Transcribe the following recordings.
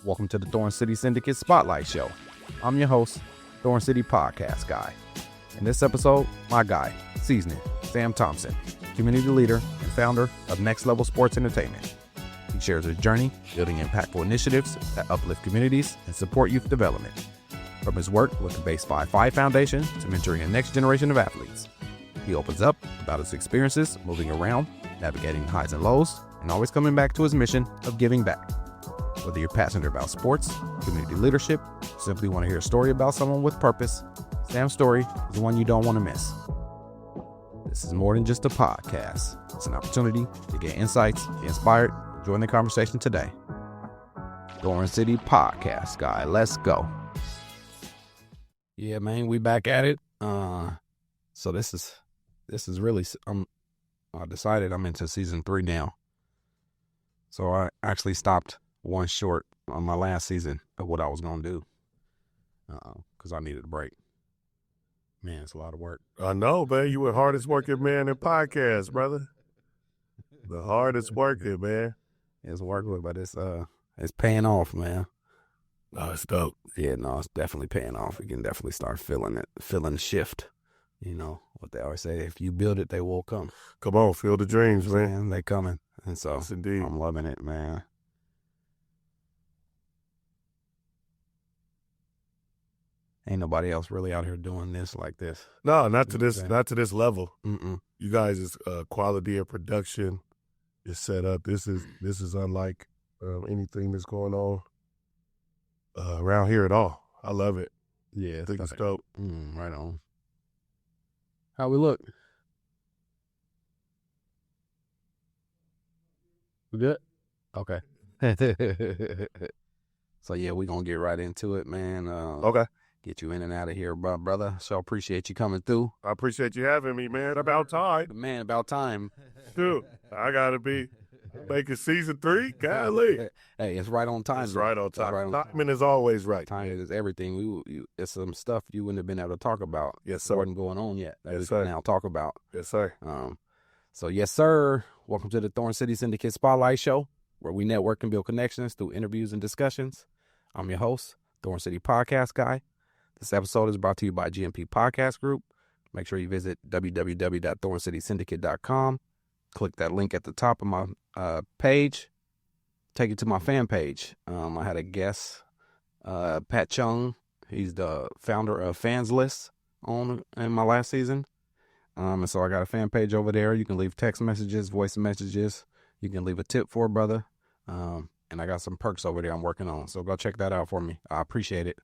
Welcome to the Thorn City Syndicate Spotlight Show. I'm your host, Thorn City Podcast Guy. In this episode, my guy, Seeznin, Sam Thompson, community leader and founder of Next Level Sports Entertainment. He shares his journey building impactful initiatives that uplift communities and support youth development. From his work with the Base 5-5 Foundation to mentoring the next generation of athletes, he opens up about his experiences moving around, navigating highs and lows, and always coming back to his mission of giving back. Whether you're passionate about sports, community leadership, or simply want to hear a story about someone with purpose, Sam's story is the one you don't want to miss. This is more than just a podcast. It's an opportunity to get insights, get inspired, and join the conversation today. Thorn City Podcast Guy, let's go. Yeah, man, we back at it. So this is really, I decided I'm into season 3 now. So I actually stopped one short on my last season of what I was going to do because I needed a break. Man, it's a lot of work. I know, man. You were the hardest working man in podcasts, brother. The hardest working, man. It's work, but it's paying off, man. No, it's dope. Yeah, no, it's definitely paying off. You can definitely start feeling the shift. You know what they always say: if you build it, they will come. Come on, feel the dreams, man. They coming, and so yes, indeed. I'm loving it, man. Ain't nobody else really out here doing this like this. No, not to this level. Mm-mm. You guys' quality of production is set up. This is unlike anything that's going on around here at all. I love it. Yeah, I think it's dope. Right on. How we look? We good? Okay. So yeah, we gonna get right into it, man. Okay. Get you in and out of here, brother. So appreciate you coming through. I appreciate you having me, man. About time. Man, about time. Dude, I gotta be making season 3. Golly. Hey, it's right on time. It's right on time. Right on time. Timing is always right. Timing is everything. It's some stuff you wouldn't have been able to talk about. Yes, sir. Wasn't going on yet. That yes, we sir. can now talk about. Yes, sir. So yes, sir. Welcome to the Thorn City Syndicate Spotlight Show, where we network and build connections through interviews and discussions. I'm your host, Thorn City Podcast Guy. This episode is brought to you by GMP Podcast Group. Make sure you visit www.thorncitysyndicate.com. Click that link at the top of my page. Take you to my fan page. I had a guest, Pat Chung. He's the founder of Fans List in my last season. And so I got a fan page over there. You can leave text messages, voice messages. You can leave a tip for a brother. And I got some perks over there I'm working on. So go check that out for me. I appreciate it.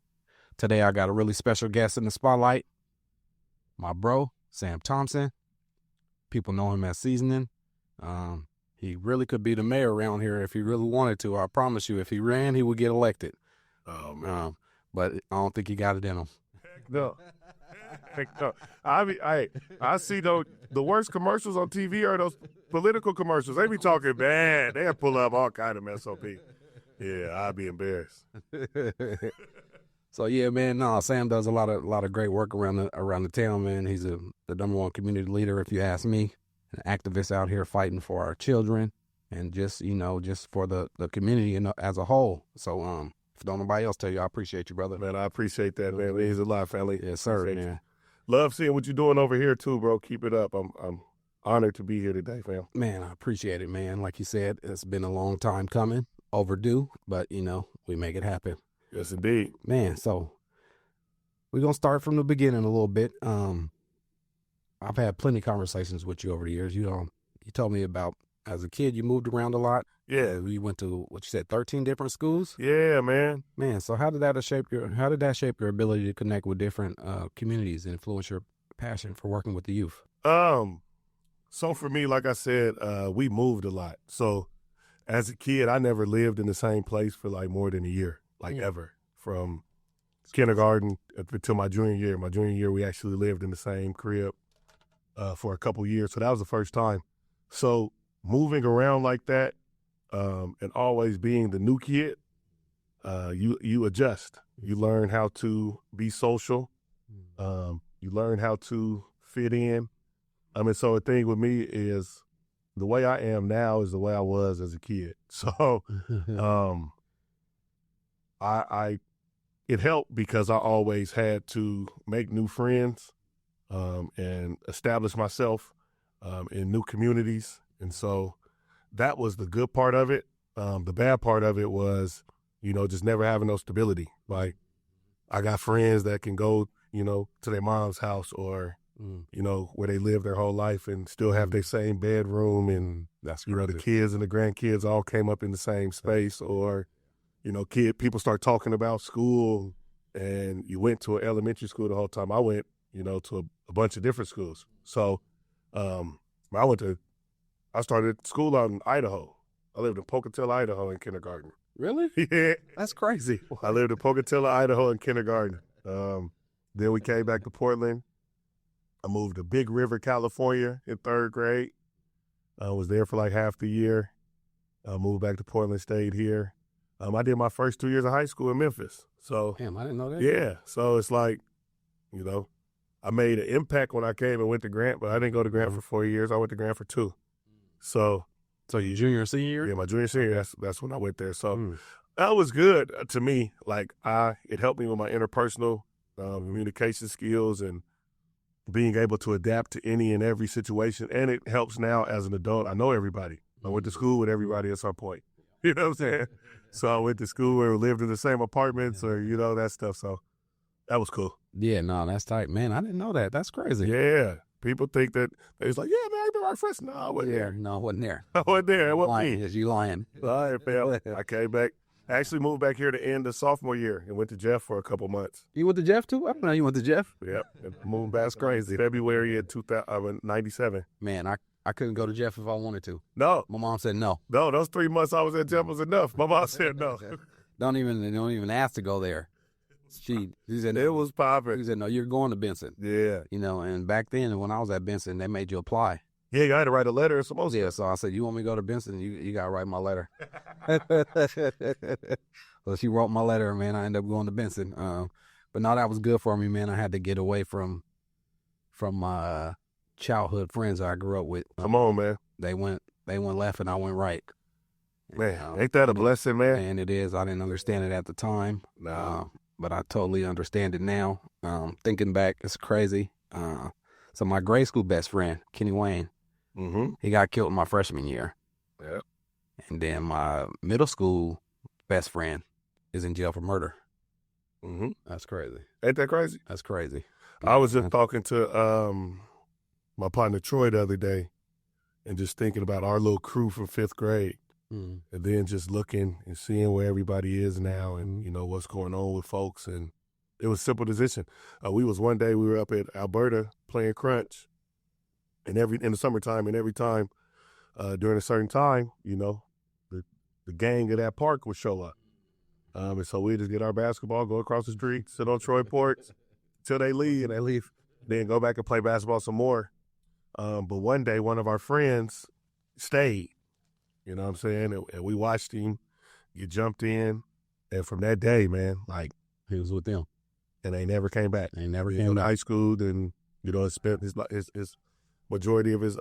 Today, I got a really special guest in the spotlight. My bro, Sam Thompson. People know him as Seeznin. He really could be the mayor around here if he really wanted to. I promise you, if he ran, he would get elected. Oh, man. But I don't think he got it in him. Heck no. Heck no. I see the worst commercials on TV are those political commercials. They be talking bad. They'll pull up all kind of SOP. Yeah, I'd be embarrassed. So yeah, man. No, Sam does a lot of great work around the town, man. He's the number one community leader, if you ask me. An activist out here fighting for our children and just for the community as a whole. So if don't nobody else tell you, I appreciate you, brother. Man, I appreciate that, man. It means a lot, family. Yes, sir, man. Love seeing what you're doing over here too, bro. Keep it up. I'm honored to be here today, fam. Man, I appreciate it, man. Like you said, it's been a long time coming, overdue, but we make it happen. Yes, indeed. Man, so we're going to start from the beginning a little bit. I've had plenty of conversations with you over the years. You told me about, as a kid, you moved around a lot. Yeah. You went to, 13 different schools? Yeah, man. Man, so how did that shape your ability to connect with different communities and influence your passion for working with the youth? So for me, like I said, we moved a lot. So as a kid, I never lived in the same place for like more than a year. Ever, from kindergarten to my junior year. My junior year, we actually lived in the same crib for a couple years. So that was the first time. So moving around like that and always being the new kid, you adjust. You learn how to be social. You learn how to fit in. So the thing with me is the way I am now is the way I was as a kid. So it helped because I always had to make new friends and establish myself in new communities. And so that was the good part of it. The bad part of it was, just never having no stability. Like, I got friends that can go, to their mom's house or, where they live their whole life and still have their same bedroom. And, That's the kids and the grandkids all came up in the same space. Or, people start talking about school, and you went to an elementary school the whole time. I went, to a bunch of different schools. So I started school out in Idaho. I lived in Pocatello, Idaho in kindergarten. Really? Yeah. That's crazy. I lived in Pocatello, Idaho in kindergarten. Then we came back to Portland. I moved to Big River, California in 3rd grade. I was there for like half the year. I moved back to Portland, stayed here. I did my first 2 years of high school in Memphis. So, Damn, I didn't know that. yeah. So it's like, I made an impact when I came and went to Grant, but I didn't go to Grant for 4 years. I went to Grant for 2. So your junior and senior year? yeah, my junior senior, that's when I went there. So that was good to me. Like, it helped me with my interpersonal communication skills and being able to adapt to any and every situation. And it helps now as an adult. I know everybody. I went to school with everybody at some point. You know what I'm saying? So I went to school where we lived in the same apartments or, that stuff. So that was cool. Yeah, no, that's tight. Man, I didn't know that. That's crazy. Yeah. People think that they was like, yeah, man, I've been right first. No, I wasn't there. No, I wasn't there. I wasn't there. It wasn't Lying. me. Is you lying? I fell. I came back. I actually moved back here to end the sophomore year and went to Jeff for a couple months. You went to Jeff too? I didn't know you went to Jeff. Yep. And moved back. That's crazy. February of 97. Man, I couldn't go to Jeff if I wanted to. No. My mom said no. No, those 3 months I was at Jeff was enough. My mom said no. Don't even ask to go there. She said It was popping. She said no, you're going to Benson. Yeah. And back then when I was at Benson, they made you apply. Yeah, you had to write a letter or something. Yeah, so I said, you want me to go to Benson? You got to write my letter. So she wrote my letter, man. I ended up going to Benson. But no, that was good for me, man. I had to get away from my childhood friends I grew up with. Come on, man. They went left and I went right. Man, ain't that a blessing, man? And it is. I didn't understand it at the time. No. But I totally understand it now. Thinking back, it's crazy. So my grade school best friend, Kenny Wayne, he got killed in my freshman year. Yep. And then my middle school best friend is in jail for murder. That's crazy. Ain't that crazy? That's crazy. I was just talking to my partner Troy the other day and just thinking about our little crew from 5th grade. And then just looking and seeing where everybody is now and, what's going on with folks. And it was a simple decision. One day we were up at Alberta playing Crunch and in the summertime, and every time during a certain time, the gang of that park would show up. And so we just get our basketball, go across the street, sit on Troy porch till they leave, then go back and play basketball some more. But one day, one of our friends stayed. You know what I'm saying? And we watched him. You jumped in. And from that day, man, like, he was with them. And they never came back. They never came back. High school, then, spent his majority of his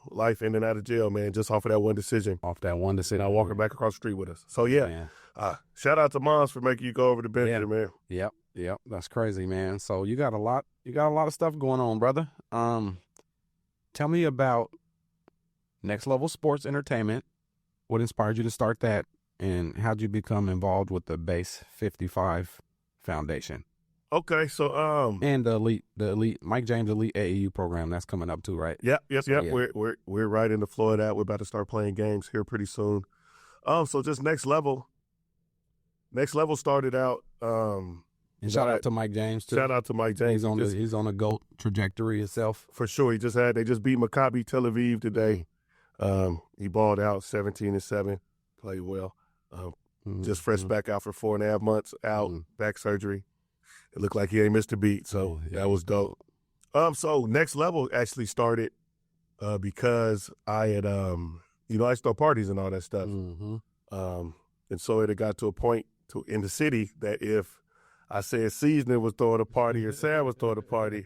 life in and out of jail, man, just off of that one decision. Now walking back across the street with us. So, yeah. Shout out to moms for making you go over to Benton, man. Yep. That's crazy, man. So you got a lot of stuff going on, brother. Tell me about Next Level Sports Entertainment. What inspired you to start that, and how'd you become involved with the Base 55 Foundation? Okay, so and the elite Mike James Elite AAU program that's coming up too, right? Yep. Yeah. We're right in the flow of that. We're about to start playing games here pretty soon. So just Next Level. Next Level started out. And shout out to Mike James too. Shout out to Mike James. He's on a GOAT trajectory himself for sure. They just beat Maccabi Tel Aviv today. He balled out 17-7, played well. Just fresh back out for 4.5 months out, back surgery. It looked like he ain't missed a beat, so that was dope. So Next Level actually started because I had, I used to throw parties and all that stuff. And so it had got to a point in the city that if I said Seeznin was throwing a party or Sam was throwing a party,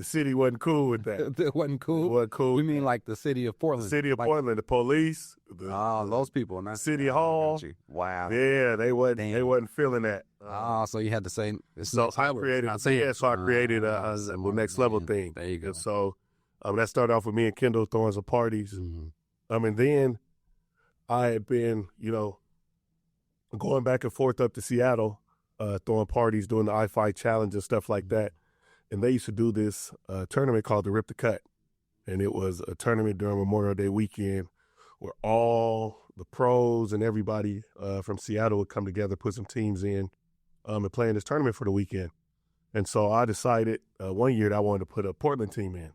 the city wasn't cool with that. It wasn't cool. It wasn't cool. We mean like the city of Portland. The city of Portland, the police, those people. City Hall. Wow. Yeah, they wasn't feeling that. So you had to say. So I created a next level thing. There you go. And so that started off with me and Kendall throwing some parties. Mm-hmm. And then I had been, going back and forth up to Seattle, throwing parties, doing the I-Fight Challenge and stuff like that. And they used to do this tournament called the Rip the Cut. And it was a tournament during Memorial Day weekend where all the pros and everybody from Seattle would come together, put some teams in, and play in this tournament for the weekend. And so I decided one year that I wanted to put a Portland team in.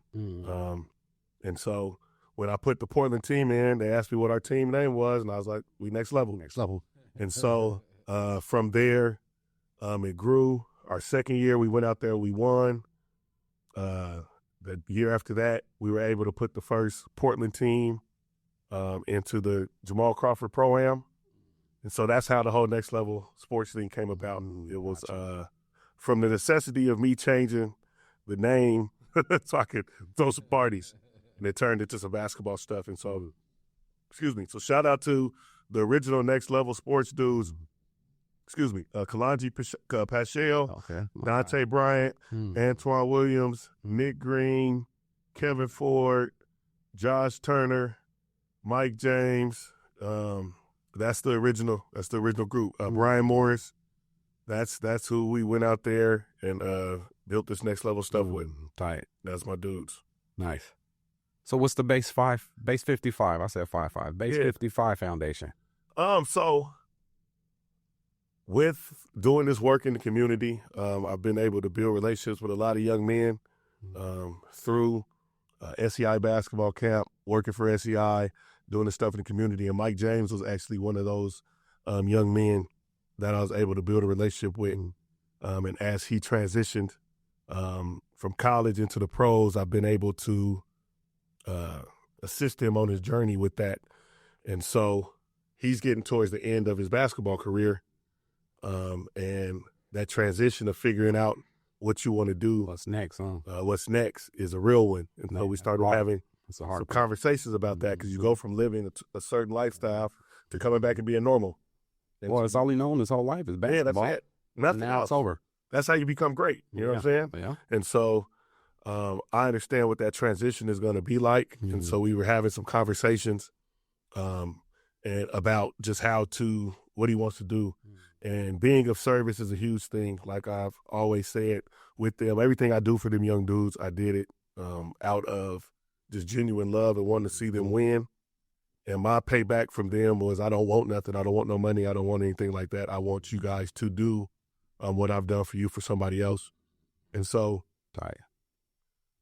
And so when I put the Portland team in, they asked me what our team name was, and I was like, we Next Level. Next Level. And so from there, it grew. Our second year, we went out there, we won. The year after that, we were able to put the first Portland team into the Jamal Crawford Pro-Am. And so that's how the whole Next Level sports thing came about. It was from the necessity of me changing the name so I could throw some parties. And it turned into some basketball stuff. And so, so shout out to the original Next Level sports dudes. Kalanji Paschal, Dante Bryant, Antoine Williams, Nick Green, Kevin Ford, Josh Turner, Mike James. That's the original group. Brian Morris. That's who we went out there and built this Next Level stuff with. Tight. That's my dudes. Nice. So what's the base 55? I said 5-5. Base 55 foundation. So with doing this work in the community, I've been able to build relationships with a lot of young men through SEI basketball camp, working for SEI, doing this stuff in the community. And Mike James was actually one of those young men that I was able to build a relationship with. And as he transitioned from college into the pros, I've been able to assist him on his journey with that. And so he's getting towards the end of his basketball career. And that transition of figuring out what you want to do. What's next, what's next is a real one. And so we started having some conversations about that because you go from living a certain lifestyle to coming back and being normal. And it's all he known his whole life is basketball. Yeah, that's it. Nothing now else. It's over. That's how you become great. You know what I'm saying? Yeah. And so I understand what that transition is going to be like. And so we were having some conversations and about just what he wants to do. And being of service is a huge thing. Like I've always said with them, everything I do for them young dudes, I did it out of just genuine love and wanting to see them win. And my payback from them was I don't want nothing. I don't want no money. I don't want anything like that. I want you guys to do what I've done for you for somebody else. And so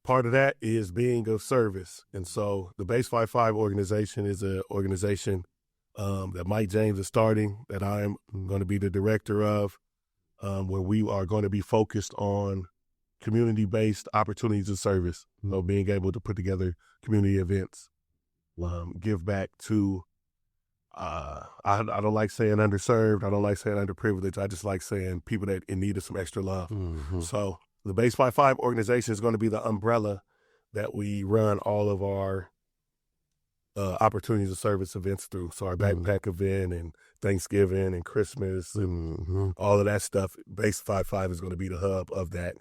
part of that is being of service. And so the Base 55 organization is an organization that Mike James is starting, that I am going to be the director of, where we are going to be focused on community-based opportunities of service. So being able to put together community events, give back to, I don't like saying underserved, I don't like saying underprivileged, I just like saying people that in need of some extra love. So the Base 55 organization is going to be the umbrella that we run all of our opportunities of service events through. So our backpack event and Thanksgiving and Christmas and all of that stuff. Base 55 is going to be the hub of that.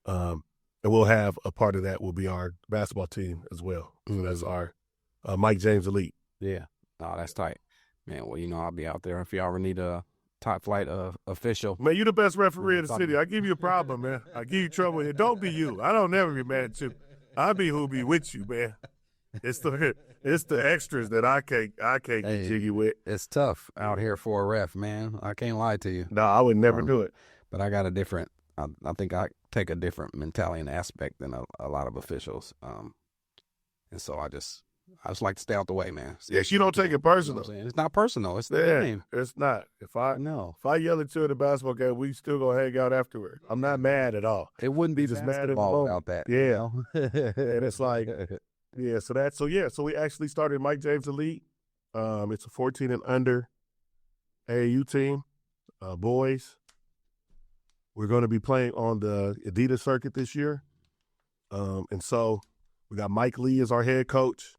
And we'll have a part of that will be our basketball team as well. So that's our Mike James Elite. Yeah. Oh, that's tight. Man, well, I'll be out there if y'all ever need a top flight official. Man, you the best referee in the city. I give you a problem, man. I give you trouble here. Don't be you. I don't never be mad at you. I be who be with you, man. It's the extras that I can't get jiggy with. It's tough out here for a ref, man. I can't lie to you. No, I would never do it. But I got a different. I think I take a different mentality and aspect than a lot of officials. And so I just like to stay out the way, man. Yes, you don't take it personal. You know what I'm saying? It's not personal. It's the game. It's not. If I yell at you at a basketball game, we still gonna hang out afterward. I'm not mad at all. It wouldn't be just basketball without that. Yeah. And it's like. Yeah, so we actually started Mike James Elite. It's a 14 and under AAU team, boys. We're going to be playing on the Adidas circuit this year. And so we got Mike Lee as our head coach,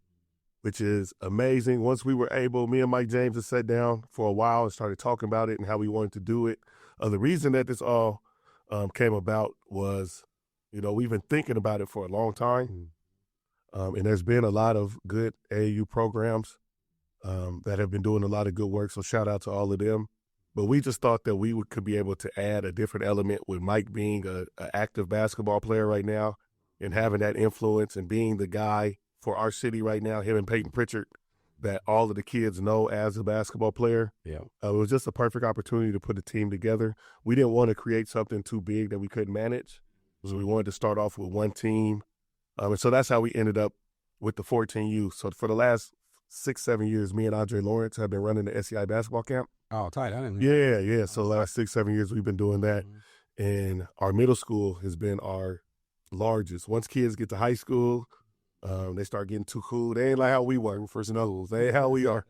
which is amazing. Once we were able, me and Mike James have sat down for a while and started talking about it and how we wanted to do it. The reason that this all came about was, we've been thinking about it for a long time. And there's been a lot of good AAU programs that have been doing a lot of good work. So shout out to all of them. But we just thought that we could be able to add a different element with Mike being an active basketball player right now and having that influence and being the guy for our city right now, him and Peyton Pritchard, that all of the kids know as a basketball player. Yeah. It was just a perfect opportunity to put a team together. We didn't want to create something too big that we couldn't manage. So we wanted to start off with one team. And so that's how we ended up with the 14U. So for the last 6-7 years, me and Andre Lawrence have been running the SEI basketball camp. Oh, tight. I didn't know. Yeah. So the last 6-7 years, we've been doing that. And our middle school has been our largest. Once kids get to high school, they start getting too cool. They ain't like how we were first and others. They ain't how we are.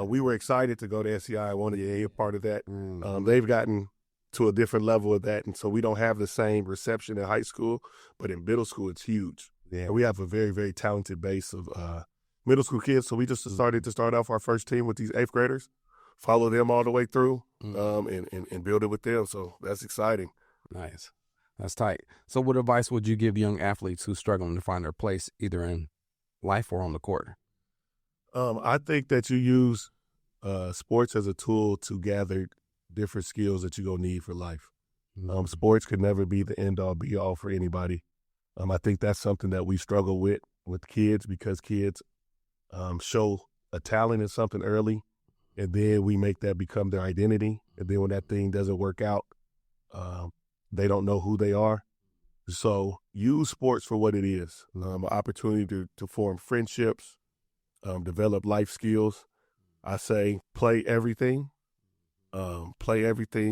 We were excited to go to SEI. Wanted to be a part of that. They've gotten to a different level of that, and so we don't have the same reception in high school, but in middle school, it's huge. Yeah, we have a very, very talented base of middle school kids. So we just decided to start off our first team with these 8th graders, follow them all the way through, and build it with them. So that's exciting. Nice. That's tight. So what advice would you give young athletes who's struggling to find their place either in life or on the court? I think that you use sports as a tool to gather different skills that you're going to need for life. Sports could never be the end-all, be-all for anybody. I think that's something that we struggle with kids because kids show a talent in something early, and then we make that become their identity. And then when that thing doesn't work out, they don't know who they are. So use sports for what it is, an opportunity to form friendships, develop life skills. I say play everything,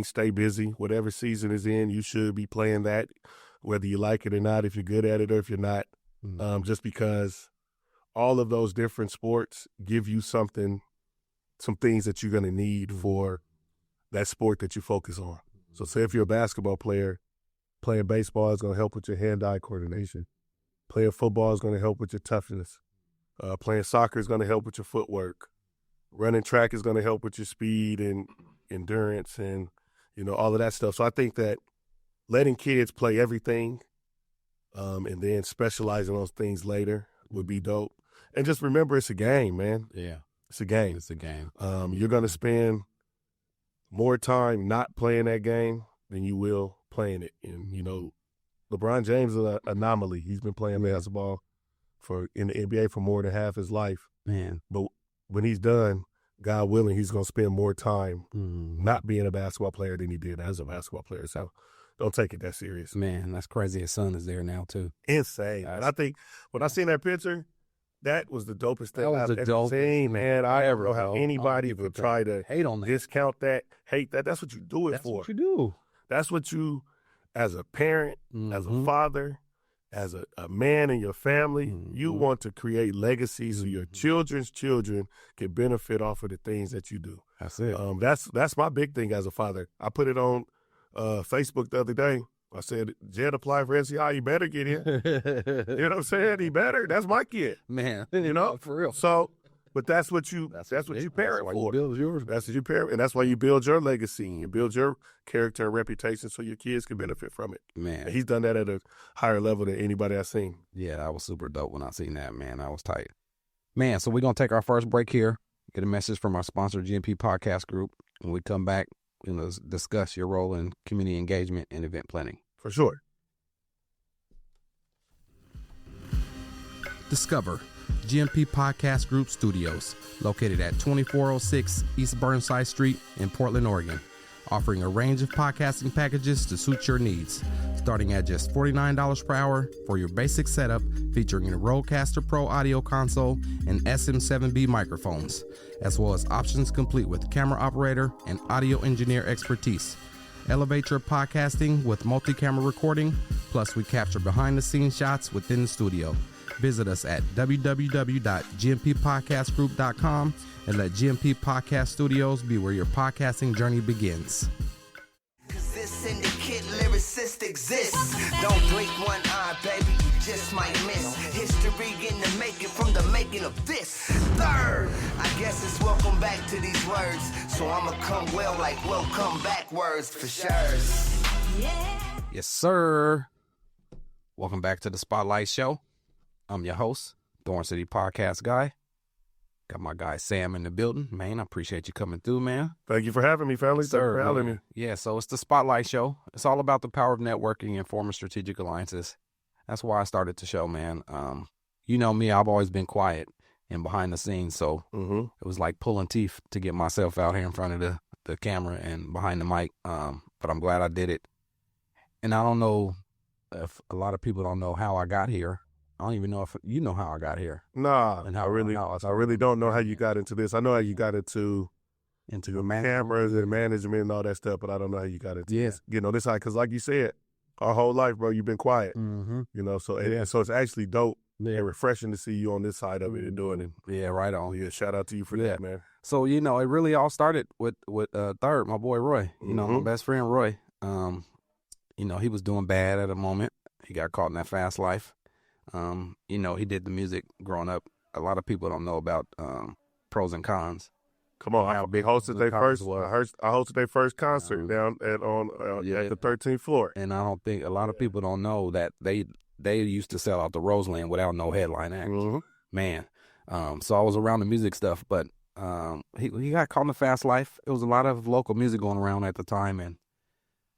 stay busy. Whatever season is in, you should be playing that, whether you like it or not, if you're good at it or if you're not, just because all of those different sports give you some things that you're going to need for that sport that you focus on. So say if you're a basketball player, playing baseball is going to help with your hand-eye coordination. Playing football is going to help with your toughness. Playing soccer is going to help with your footwork. Running track is going to help with your speed and endurance and, all of that stuff. So I think that letting kids play everything and then specializing those things later would be dope. And just remember, it's a game, man. Yeah. It's a game. It's a game. You're going to spend more time not playing that game than you will playing it. And, LeBron James is an anomaly. He's been playing basketball in the NBA for more than half his life. Man. But when he's done, God willing, he's going to spend more time not being a basketball player than he did as a basketball player. So don't take it that serious. Man, that's crazy. His son is there now, too. Insane. And I think when I seen that picture, that was the dopest thing I've ever dopest seen, man. I ever know how anybody would try to hate on that, discount that, hate that. That's what you do it for. That's what you do. That's what you, as a parent, as a father, as a man in your family, you want to create legacies so your children's children can benefit off of the things that you do. That's it. That's my big thing as a father. I put it on Facebook the other day. I said, Jed applied for SEI, he better get in. You know what I'm saying? He better. That's my kid. Man, for real. So, but that's what you parent for. You build yours. That's what you parent, and that's why you build your legacy and build your character and reputation so your kids can benefit from it. Man, and he's done that at a higher level than anybody I've seen. Yeah, that was super dope when I seen that, man. That was tight. Man, so we're going to take our first break here, get a message from our sponsor, GMP Podcast Group. When we come back, discuss your role in community engagement and event planning. For sure. Discover GMP Podcast Group Studios, located at 2406 East Burnside Street in Portland, Oregon, offering a range of podcasting packages to suit your needs, starting at just $49 per hour for your basic setup, featuring a Rodecaster Pro audio console and SM7B microphones, as well as options complete with camera operator and audio engineer expertise. Elevate your podcasting with multi-camera recording, plus we capture behind-the-scenes shots within the studio. Visit us at www.gmpodcastgroup.com and let GMP Podcast Studios be where your podcasting journey begins. Cause this syndicate lyricist exists. Don't blink one eye, baby. You just might miss. History in the making from the making of this. Third, I guess it's welcome back to these words. So I'ma come well like welcome back words for sure. Yes, sir. Welcome back to the Spotlight Show. I'm your host, Thorn City Podcast Guy. Got my guy Sam in the building. Man, I appreciate you coming through, man. Thank you for having me, family. Thank you for having me. Yeah, so it's the Spotlight Show. It's all about the power of networking and forming strategic alliances. That's why I started the show, man. You know me, I've always been quiet and behind the scenes, so it was like pulling teeth to get myself out here in front of the camera and behind the mic. But I'm glad I did it. And I don't know if a lot of people don't know how I got here. I don't even know if you know how I got here. Nah, And I really don't know how you got into this. I know how you got into the cameras and management and all that stuff, but I don't know how you got into this. You know, this because like you said, our whole life, bro, you've been quiet. You know, so so it's actually dope and refreshing to see you on this side of it and doing it. Yeah, right on. Yeah, shout out to you for that, man. So, you know, it really all started with Third, my boy Roy. You know, my best friend Roy. You know, he was doing bad at a moment. He got caught in that fast life. You know, he did the music growing up. A lot of people don't know about pros and cons. Come on, I hosted their first concert down at the 13th floor. And I don't think a lot of people don't know that they used to sell out the Roseland without no headline act. Man. So I was around the music stuff, but he got caught in the fast life. It was a lot of local music going around at the time, and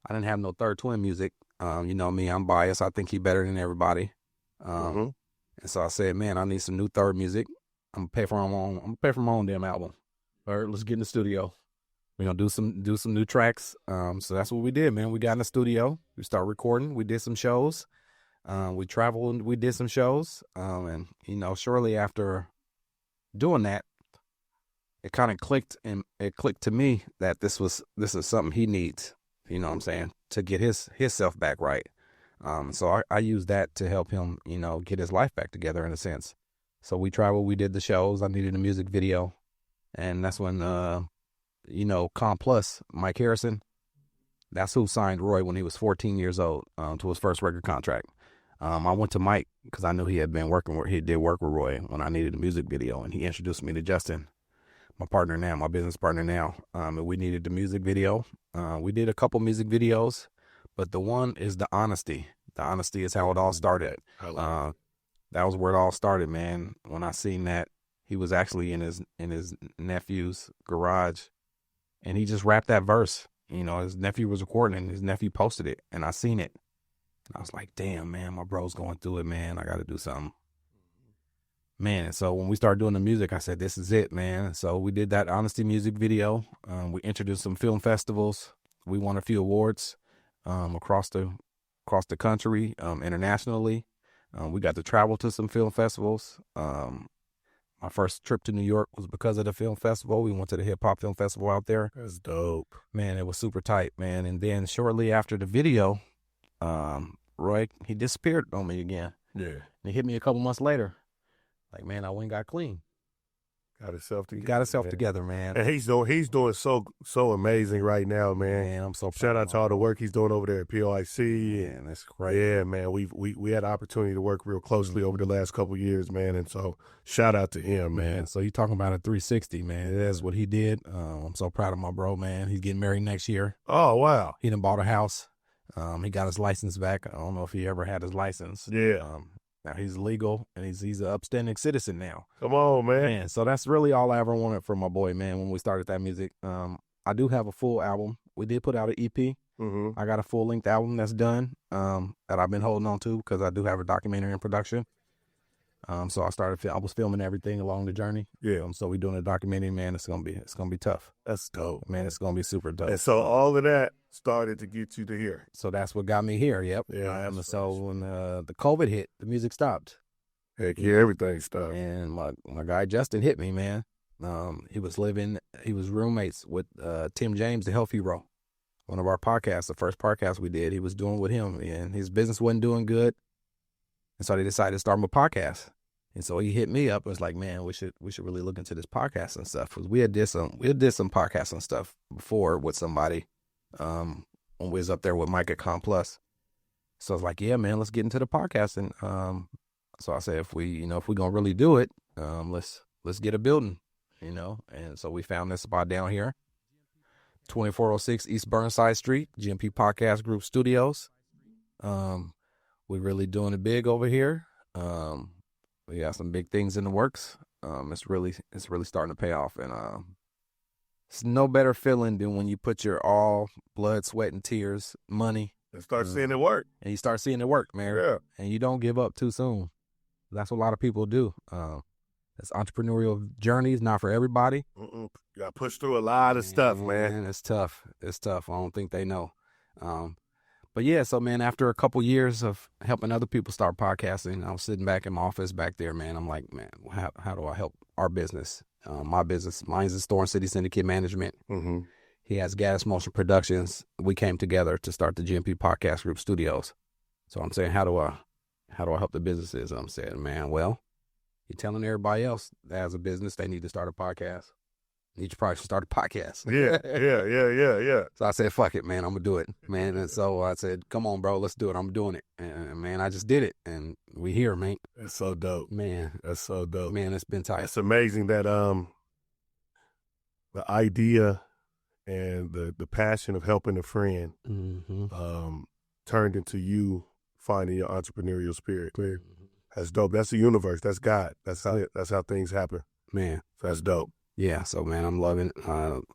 I didn't have no Third Twin music. You know me, I'm biased. I think he better than everybody. And so I said, man, I need some new Third music. I'm gonna pay for my own damn album. All right, let's get in the studio. We're gonna do some new tracks. So that's what we did, man. We got in the studio. We started recording. We did some shows. We traveled and we did some shows. And you know, shortly after doing that, it kind of clicked, and it clicked to me that this is something he needs. You know what I'm saying, to get his self back right. So I used that to help him, you know, get his life back together in a sense. So we traveled, we did the shows. I needed a music video. And that's when, you know, Plus, Mike Harrison, that's who signed Roy when he was 14 years old to his first record contract. I went to Mike because I knew he did work with Roy when I needed a music video. And he introduced me to Justin, my partner now, my business partner now. And we needed the music video. We did a couple music videos. But the one is the honesty. The honesty is how it all started. That was where it all started, man. When I seen that he was actually in his nephew's garage, and he just rapped that verse. You know, his nephew was recording, and his nephew posted it, and I seen it. And I was like, damn, man, my bro's going through it, man. I got to do something. Man, and so when we started doing the music, I said, this is it, man. So we did that honesty music video. We introduced some film festivals. We won a few awards. Across the country, internationally. We got to travel to some film festivals. My first trip to New York was because of the film festival. We went to the hip hop film festival out there. That's dope. Man, it was super tight, man. And then shortly after the video, Roy, he disappeared on me again. Yeah. And he hit me a couple months later. Like, man, I went and got clean. Got himself together. Got himself together, man. And he's doing so amazing right now, man. Man, I'm so proud. Shout out to all the work he's doing over there at POIC. Yeah, that's great. Yeah, man. We had the opportunity to work real closely over the last couple of years, man. And so shout out to him, man. So you talking about a 360, man. That's what he did. I'm so proud of my bro, man. He's getting married next year. Oh, wow. He done bought a house. He got his license back. I don't know if he ever had his license. Yeah. Now he's legal, and he's an upstanding citizen now. Come on, man. Man, so that's really all I ever wanted from my boy, man, when we started that music. I do have a full album. We did put out an EP. I got a full-length album that's done that I've been holding on to because I do have a documentary in production. So I was filming everything along the journey. Yeah. So we're doing a documentary, man. It's gonna be tough. That's dope, man. It's gonna be super dope. And so all of that started to get you to here. So that's what got me here. Yep. Yeah. So when the COVID hit, the music stopped. Heck yeah, everything stopped. And my guy Justin hit me, man. He was roommates with Tim James, the Health Hero, one of our podcasts, the first podcast we did. He was doing with him, and his business wasn't doing good. And so they decided to start him a podcast. And so he hit me up and was like, man, we should really look into this podcast and stuff. Because we did some podcasts and stuff before with somebody when we was up there with Mike at Plus. So I was like, yeah, man, let's get into the podcasting. So I said, if we gonna really do it, let's get a building, And so we found this spot down here, 2406 East Burnside Street, GMP Podcast Group Studios. We're really doing it big over here. We got some big things in the works. It's really starting to pay off, and it's no better feeling than when you put your all blood, sweat, and tears, money, And start seeing it work. and you start seeing it work, man. Yeah. And you don't give up too soon. That's what a lot of people do. This entrepreneurial journey is not for everybody. You got to push through a lot of stuff, man. It's tough. It's tough. I don't think they know. But yeah, so man, after a couple years of helping other people start podcasting, I was sitting back in my office back there, man. I'm like, man, how do I help our business? My business, mine's is Thorn City Syndicate Management. Mm-hmm. He has Gaddis Motion Productions. We came together to start the GMP Podcast Group Studios. So I'm saying, how do I help the businesses? I'm saying, man, well, you're telling everybody else that has a business they need to start a podcast. You probably should start a podcast. Yeah. So I said, fuck it, man, I'm going to do it, man. And so I said, come on, bro, let's do it. I'm doing it. And man, I just did it. And we here, man. That's so dope. Man. That's so dope. Man, it's been tight. It's amazing that the idea and the passion of helping a friend turned into you finding your entrepreneurial spirit. That's dope. That's the universe. That's God. That's how things happen. Man. So that's dope. Yeah, so man, I'm loving it. I ain't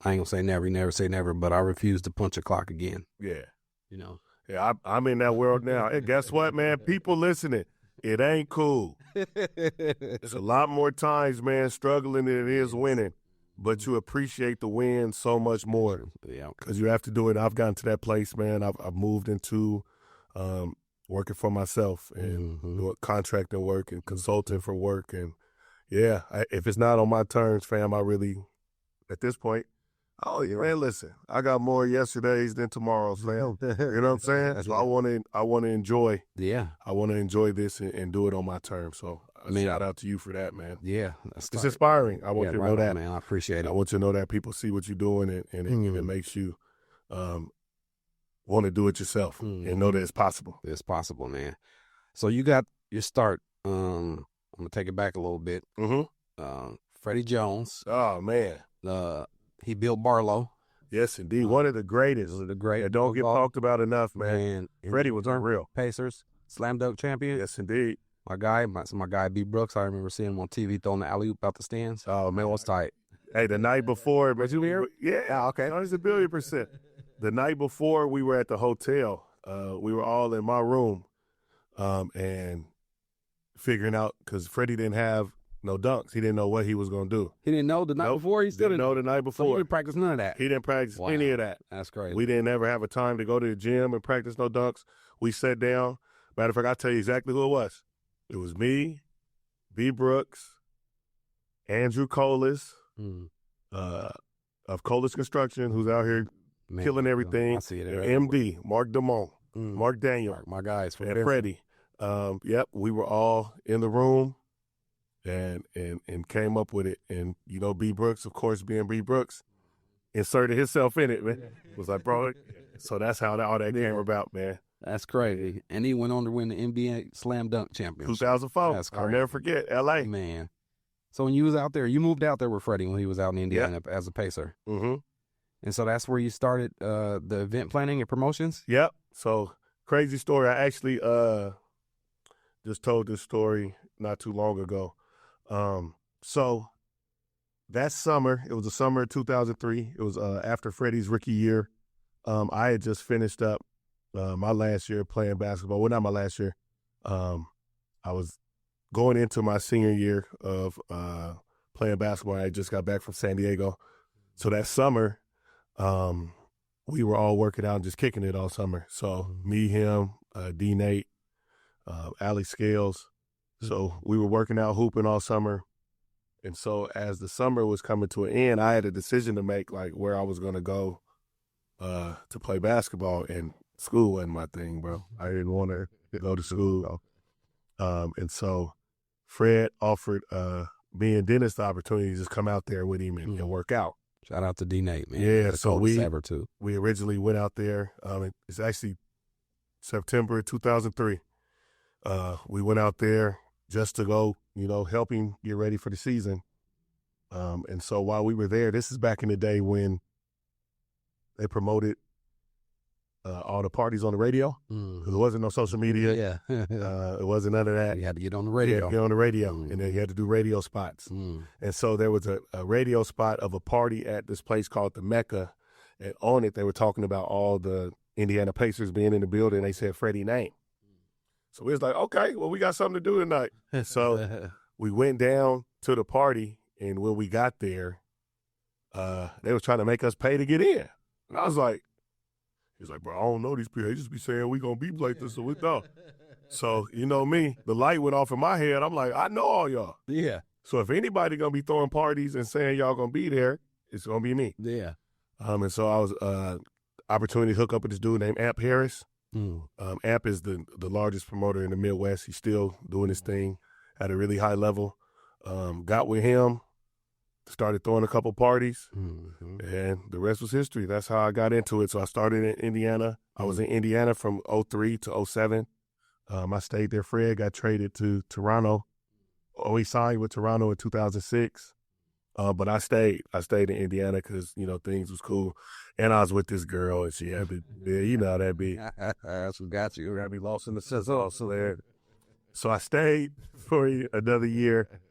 gonna say never, you never say never, but I refuse to punch a clock again. Yeah. Yeah, I'm in that world now. And guess what, man? People listening, it ain't cool. There's a lot more times, man, struggling than it is winning. But you appreciate the win so much more. Yeah. Because you have to do it. I've gotten to that place, man. I've moved into working for myself and doing contracting work and consulting for work. And yeah, if it's not on my terms, fam, I really, at this point, man, listen, I got more yesterdays than tomorrows, fam. You know what I'm saying? So I want to enjoy. Yeah. I want to enjoy this and do it on my terms. So shout out to you for that, man. Yeah. It's inspiring. I want you to know that. Man, I appreciate it. I want you to know that people see what you're doing and it makes you want to do it yourself and know that it's possible. It's possible, man. So you got your start. I'm going to take it back a little bit. Freddie Jones. Oh, man. He built Barlow. Yes, indeed. One of the greatest. One of the great. That don't get talked about enough, man. Freddie was unreal. Pacers, slam dunk champion. Yes, indeed. My guy, B. Brooks, I remember seeing him on TV throwing the alley-oop out the stands. Oh, man. What's tight? Hey, the night before. Was you here? Yeah. Okay. 100%. The night before, we were at the hotel. We were all in my room and figuring out, because Freddie didn't have no dunks. He didn't know what he was going to do. He didn't know the night before? He still didn't know the night before. So he didn't practice none of that? He didn't practice any of that. That's crazy. We didn't ever have a time to go to the gym and practice no dunks. We sat down. Matter of fact, I'll tell you exactly who it was. It was me, B. Brooks, Andrew Colas, of Colas Construction, who's out here killing everything. I see it. MD, Mark Damone, Mark Daniel. My guys. And Freddie. Yep, we were all in the room and came up with it. And, B. Brooks, of course, being B. Brooks, inserted himself in it, man. Was like, bro. So that's how all that came about, man. That's crazy. And he went on to win the NBA Slam Dunk Championship. 2004. That's crazy. I'll never forget. L.A. Man. So when you was out there, you moved out there with Freddie when he was out in Indiana as a pacer. And so that's where you started the event planning and promotions? Yep. So crazy story. I actually just told this story not too long ago. So that summer, it was the summer of 2003. It was after Freddie's rookie year. I had just finished up my last year playing basketball. Well, not my last year. I was going into my senior year of playing basketball. I just got back from San Diego. So that summer, we were all working out and just kicking it all summer. So me, him, D. Nate, Allie Scales. So we were working out, hooping all summer. And so as the summer was coming to an end, I had a decision to make, like where I was going to go to play basketball. And school wasn't my thing, bro. I didn't want to go to school. And so Fred offered me and Dennis the opportunity to just come out there with him and work out. Shout out to D. Nate, man. Yeah, so we ever too. We originally went out there. It's actually September 2003. We went out there just to go, help him get ready for the season. And so while we were there, this is back in the day when they promoted all the parties on the radio. There wasn't no social media. Yeah. It wasn't none of that. You had to get on the radio. Yeah, get on the radio. And then you had to do radio spots. And so there was a radio spot of a party at this place called the Mecca. And on it, they were talking about all the Indiana Pacers being in the building. They said Freddie's name. So we was like, okay, well, we got something to do tonight. So we went down to the party, and when we got there, they was trying to make us pay to get in. And I was like, he's like, bro, I don't know these people. They just be saying we going to be like this, so we know. So, you know me, the light went off in my head. I'm like, I know all y'all. Yeah. So if anybody going to be throwing parties and saying y'all going to be there, it's going to be me. Yeah. And so I was opportunity to hook up with this dude named Amp Harris. Amp is the largest promoter in the Midwest. He's still doing his thing at a really high level. Got with him, started throwing a couple parties, and the rest was history. That's how I got into it. So I started in Indiana. I was in Indiana from 03 to 07. I stayed there. Fred got traded to Toronto. He signed with Toronto in 2006. But I stayed in Indiana because, things was cool. And I was with this girl, and she had to, you know how that be. That's what got you. You gotta be lost in the sizzle. So I stayed for another year,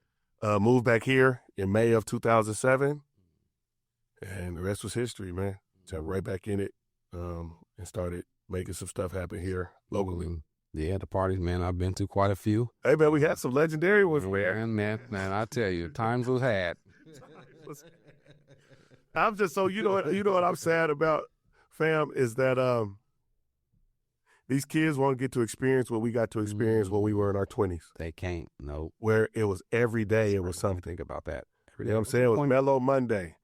moved back here in May of 2007, and the rest was history, man. Jumped right back in it and started making some stuff happen here locally. Yeah, the parties, man, I've been to quite a few. Hey, man, we had some legendary ones, Man, I tell you, times was had. I'm just so you know what I'm sad about, fam, is that these kids won't get to experience what we got to experience when we were in our 20s. They can't, no. Where it was every day, it was something. Think about that. You know what I'm saying? It was Mellow Monday.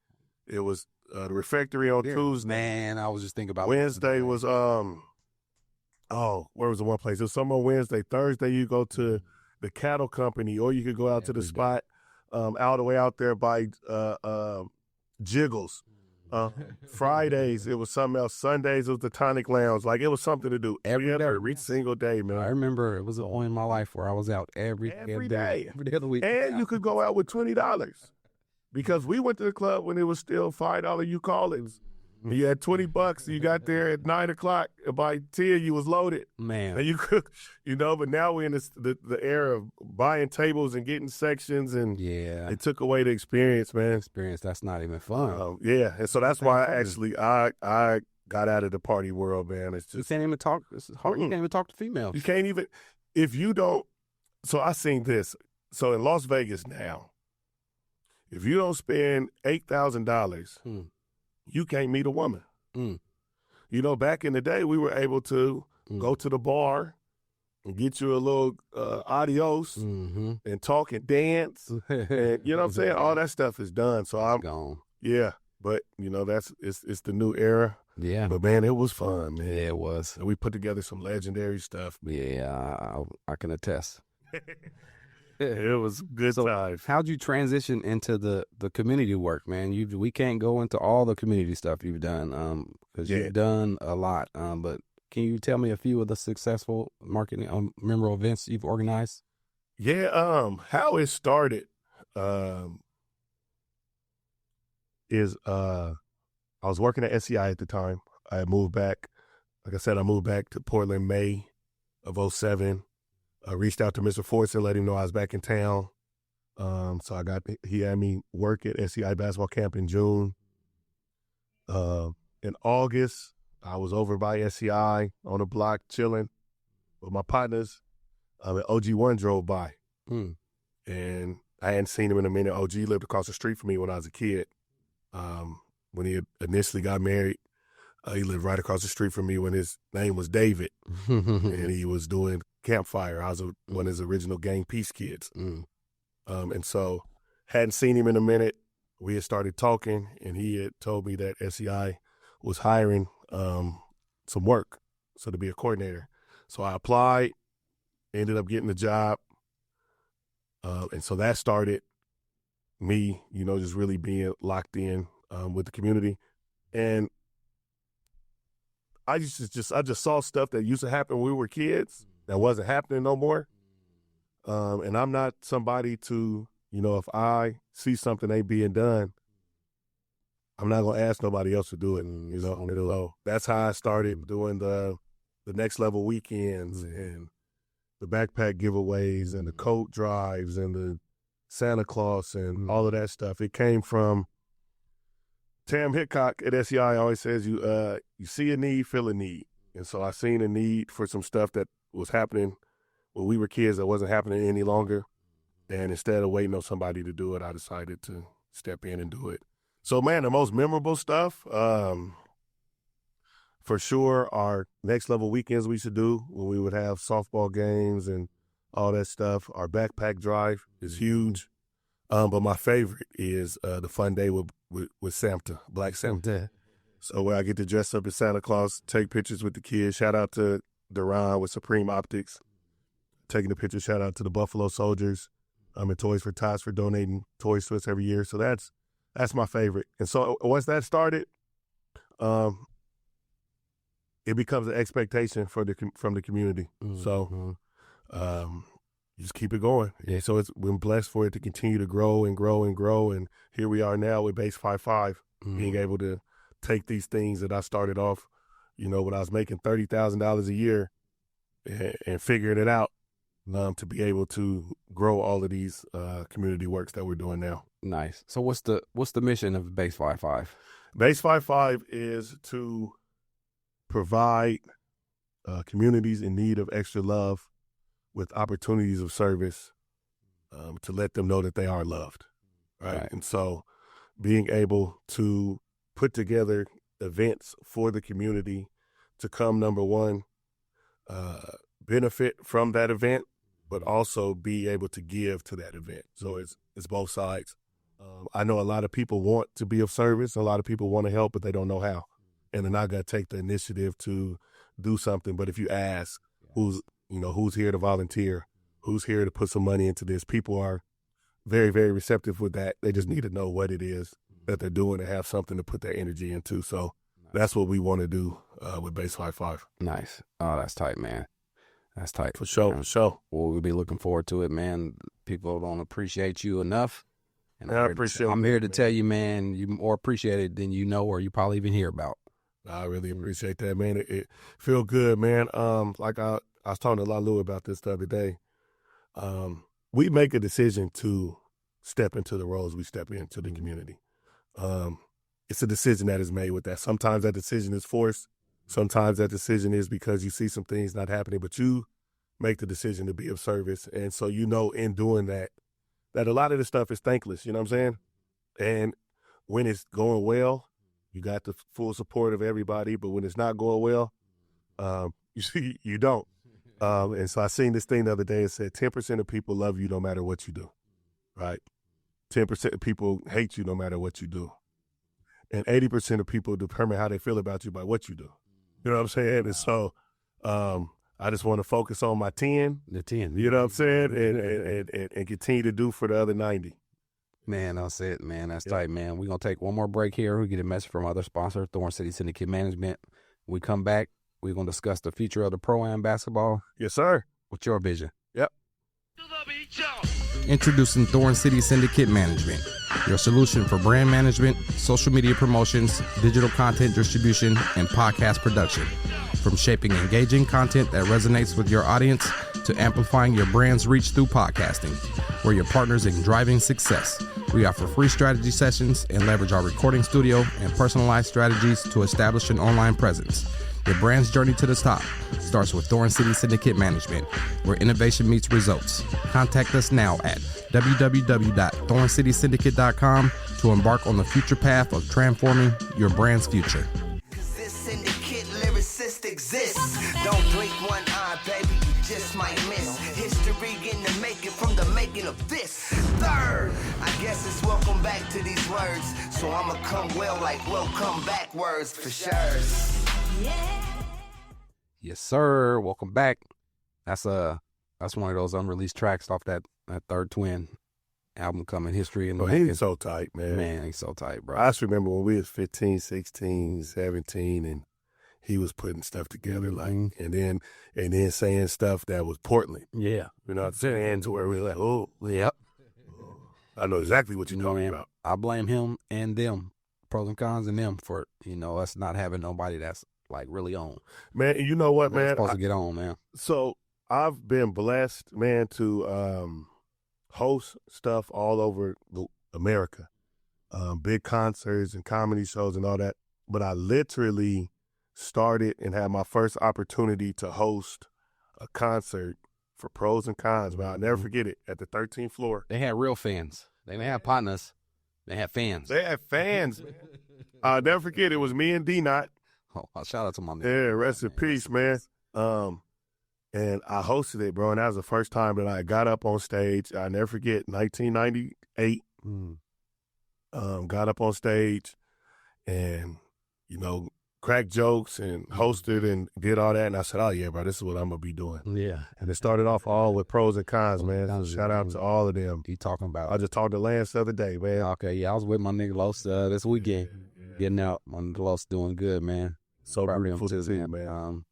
It was the Refectory on Tuesday. Man, I was just thinking about Wednesday was where was the one place? It was some on Wednesday. Thursday you go to the Cattle Company, or you could go out to the spot all the way out there by Jiggles. Fridays it was something else. Sundays it was the Tonic Lounge. Like, it was something to do every single day, man. I remember it was a point in my life where I was out every day of the week. And you could go out with $20 because we went to the club when it was still $5 you call it. You had $20. You got there at 9 o'clock. By 10, you was loaded. Man. And you could, but now we're in the era of buying tables and getting sections, and it took away the experience, man. That's not even fun. And so that's why I got out of the party world, man. It's just, you can't even talk. It's hard. You can't even talk to females. You can't even, if you don't. So I seen this. So in Las Vegas now, if you don't spend $8,000, you can't meet a woman. Back in the day, we were able to go to the bar and get you a little adios and talk and dance. And you know what I'm saying? All that stuff is done. So I'm gone. Yeah. But, it's the new era. Yeah. But, man, it was fun, man. Yeah, it was. And we put together some legendary stuff. Yeah, I can attest. It was good times. How'd you transition into the community work, man? We can't go into all the community stuff you've done because you've done a lot. But can you tell me a few of the successful marketing memorable events you've organized? Yeah, how it started is I was working at SEI at the time. I moved back. Like I said, I moved back to Portland May of 2007. I reached out to Mr. Forrest and let him know I was back in town. So he had me work at SEI basketball camp in June. In August, I was over by SEI on the block chilling with my partners. And OG1 drove by. And I hadn't seen him in a minute. OG lived across the street from me when I was a kid. When he initially got married, he lived right across the street from me when his name was David. And he was doing Campfire. I was one of his original Gang Peace kids. And so hadn't seen him in a minute. We had started talking, and he had told me that SEI was hiring some work, so to be a coordinator. So I applied, ended up getting the job. And so that started me, just really being locked in with the community. And I just saw stuff that used to happen when we were kids that wasn't happening no more. And I'm not somebody to, if I see something ain't being done, I'm not gonna ask nobody else to do it. So that's how I started doing the next level weekends and the backpack giveaways and the coat drives and the Santa Claus and all of that stuff. It came from Tam Hickok at SEI always says you see a need, feel a need. And so I seen a need for some stuff that was happening when we were kids that wasn't happening any longer. And instead of waiting on somebody to do it, I decided to step in and do it. So, man, the most memorable stuff, for sure, our next level weekends we should do when we would have softball games and all that stuff. Our backpack drive is huge. But my favorite is the fun day with Santa, Black Santa. So where I get to dress up as Santa Claus, take pictures with the kids. Shout out to Duran with Supreme Optics, taking the picture. Shout out to the Buffalo Soldiers and Toys for Tots for donating toys to us every year. So that's my favorite. And so once that started, it becomes an expectation from the community. So just keep it going. Yeah. So we're blessed for it to continue to grow and grow and grow. And here we are now with Base 5-5, being able to take these things that I started off, when I was making $30,000 a year and figuring it out, to be able to grow all of these community works that we're doing now. Nice. So what's the mission of Base 5-5? Base 5-5 is to provide communities in need of extra love with opportunities of service, to let them know that they are loved, right? And so being able to put together events for the community to come, number one, benefit from that event, but also be able to give to that event. So it's both sides. I know a lot of people want to be of service. A lot of people want to help, but they don't know how. And they're not going to take the initiative to do something. But if you ask who's here to volunteer, who's here to put some money into this, people are very, very receptive with that. They just need to know what it is that they're doing and have something to put their energy into. So that's what we want to do with Base 5-5. Nice. Oh, that's tight, man. That's tight. For sure, for sure. Well, we'll be looking forward to it, man. People don't appreciate you enough. And I appreciate I'm here to tell you, man, you more appreciate it than you know or you probably even hear about. I really appreciate that, man. It feel good, man. Like I was talking to Lalu about this the other day. We make a decision to step into the roles we step into the community. It's a decision that is made with that. Sometimes that decision is forced. Sometimes that decision is because you see some things not happening, but you make the decision to be of service. And so in doing that a lot of the stuff is thankless, you know what I'm saying? And when it's going well, you got the full support of everybody, but when it's not going well, you don't. And so I seen this thing the other day. It said 10% of people love you no matter what you do, right? 10% of people hate you no matter what you do. And 80% of people determine how they feel about you by what you do. You know what I'm saying? And so I just want to focus on my 10. The 10. You know what I'm saying? And continue to do for the other 90. Man, that's it, man. That's tight, man. We're going to take one more break here. We get a message from our other sponsor, Thorn City Syndicate Management. When we come back, we're going to discuss the future of the Pro-Am basketball. Yes, sir. What's your vision? Yep. Introducing Thorn City Syndicate Management, your solution for brand management, social media promotions, digital content distribution, and podcast production. From shaping engaging content that resonates with your audience to amplifying your brand's reach through podcasting. We're your partners in driving success. We offer free strategy sessions and leverage our recording studio and personalized strategies to establish an online presence. Your brand's journey to the top starts with Thorn City Syndicate Management, where innovation meets results. Contact us now at www.thorncitysyndicate.com to embark on the future path of transforming your brand's future. This syndicate lyricist exists. Don't blink one eye, baby, you just might miss. History in the making from the making of this. Third, I guess it's welcome back to these words. So I'ma come well like welcome back words for sure. Yes, sir. Welcome back. That's one of those unreleased tracks off that Third Twin album coming, History. And he's so tight, man. Man, he's so tight, bro. I just remember when we was 15, 16, 17, and he was putting stuff together, like, and then saying stuff that was Portland. Yeah. You know what I'm saying? To where we're like, oh, Yep. I know exactly what you're talking man, about. I blame him and them, pros and cons and them, for, us not having nobody that's like really on. Man, you know what, man? Supposed to get on, man. So I've been blessed, man, to host stuff all over America, big concerts and comedy shows and all that. But I literally started and had my first opportunity to host a concert for pros and cons, man. I'll never forget it, at the 13th floor. They had real fans. They didn't have partners. They had fans. They had fans. I'll never forget, it was me and D-Knot. Oh, shout out to my man. Yeah, rest in peace, man. And I hosted it, bro, and that was the first time that I got up on stage. I'll never forget, 1998. Got up on stage and, cracked jokes and hosted and did all that. And I said, oh, yeah, bro, this is what I'm going to be doing. Yeah. And it started off all with pros and cons, man. Shout out to all of them. You talking about? I just talked to Lance the other day, man. Okay, yeah, I was with my nigga Los this weekend. Getting out. My nigga Los doing good, man. So Proud of grateful him to see, man.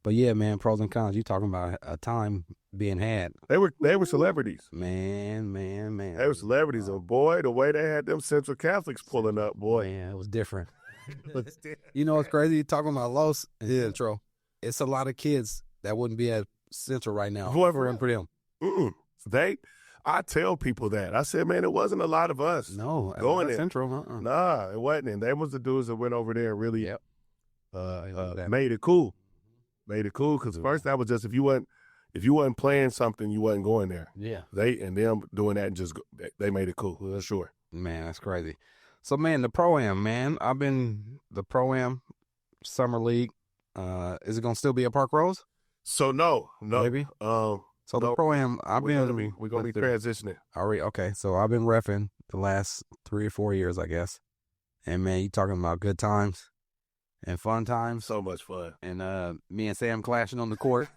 But yeah, man, pros and cons. You talking about a time being had. They were celebrities. Man. They were celebrities. And boy, the way they had them Central Catholics pulling up, boy. Man, it was different. You know what's crazy? You talking about Los Central. It's a lot of kids that wouldn't be at Central right now. Whoever for them. I tell people that. I said, man, it wasn't a lot of us. No, going there. Central. Nah, it wasn't. And they was the dudes that went over there and really Yep. made it cool. Made it cool, because first that was just if you wasn't playing something, you wasn't going there. Yeah. They and them doing that and they made it cool. That's sure. Man, that's crazy. So, man, the Pro-Am, man. I've been the Pro-Am Summer League. Is it going to still be at Park Rose? So, no. Maybe? So, the no, Pro-Am, we're going to be transitioning. All right, okay. So, I've been reffing the last 3 or 4 years, I guess. And, man, you talking about good times and fun times. So much fun. And me and Sam clashing on the court.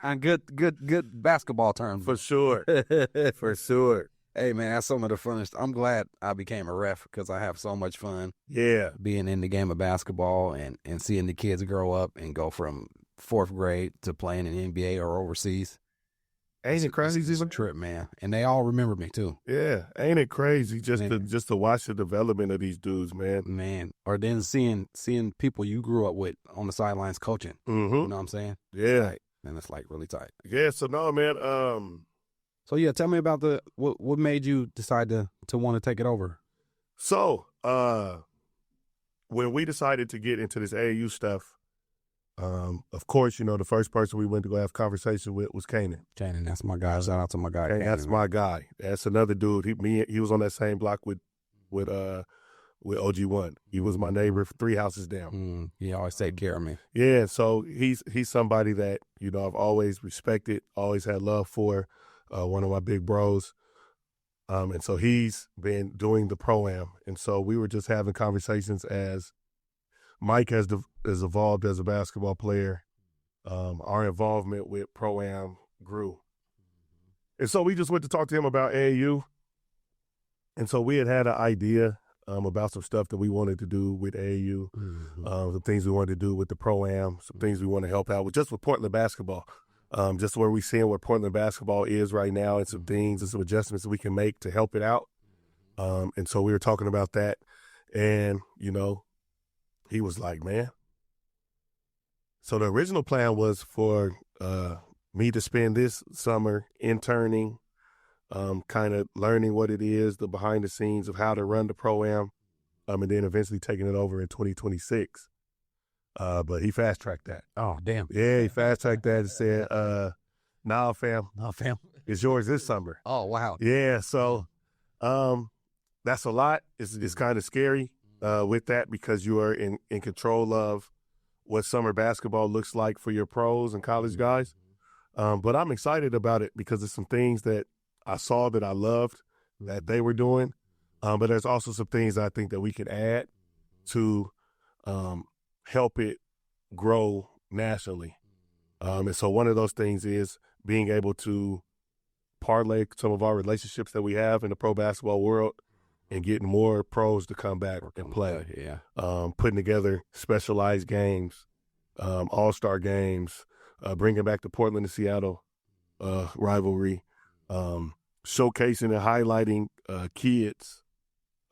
And good basketball terms. For sure. For sure. Hey, man, that's some of the funnest. I'm glad I became a ref because I have so much fun. Yeah. Being in the game of basketball and seeing the kids grow up and go from 4th grade to playing in the NBA or overseas. Ain't it crazy? It's a trip, man. And they all remember me, too. Yeah. Ain't it crazy just to watch the development of these dudes, man? Man. Or then seeing people you grew up with on the sidelines coaching. Mm-hmm. You know what I'm saying? Yeah. Like, and it's like really tight. Yeah, so no, man, So, yeah, tell me about what made you decide to want to take it over? So, when we decided to get into this AAU stuff, of course, the first person we went to go have conversation with was Kanan. Kanan, that's my guy. Shout out to my guy. Kanan, that's my guy. That's another dude. He was on that same block with OG1. He was my neighbor 3 houses down. He always take care of me. Yeah, so he's somebody that, I've always respected, always had love for. One of my big bros. And so he's been doing the Pro-Am. And so we were just having conversations as Mike has evolved as a basketball player. Our involvement with Pro-Am grew. And so we just went to talk to him about AAU. And so we had an idea about some stuff that we wanted to do with AAU, some things we wanted to do with the Pro-Am, some things we want to help out with, just with Portland basketball. Just where we're seeing where Portland basketball is right now and some things and some adjustments that we can make to help it out. And so we were talking about that. And, he was like, man. So the original plan was for me to spend this summer interning, kind of learning what it is, the behind the scenes of how to run the Pro-Am, and then eventually taking it over in 2026. But he fast-tracked that. Oh, damn. Yeah, he fast-tracked that and said, nah, fam. It's yours this summer. Oh, wow. Yeah, so that's a lot. It's kind of scary with that because you are in control of what summer basketball looks like for your pros and college guys. But I'm excited about it because there's some things that I saw that I loved that they were doing. But there's also some things I think that we can add to help it grow nationally. And so one of those things is being able to parlay some of our relationships that we have in the pro basketball world and getting more pros to come back and play. Yeah. Putting together specialized games all-star games, bringing back the Portland and Seattle rivalry, showcasing and highlighting kids,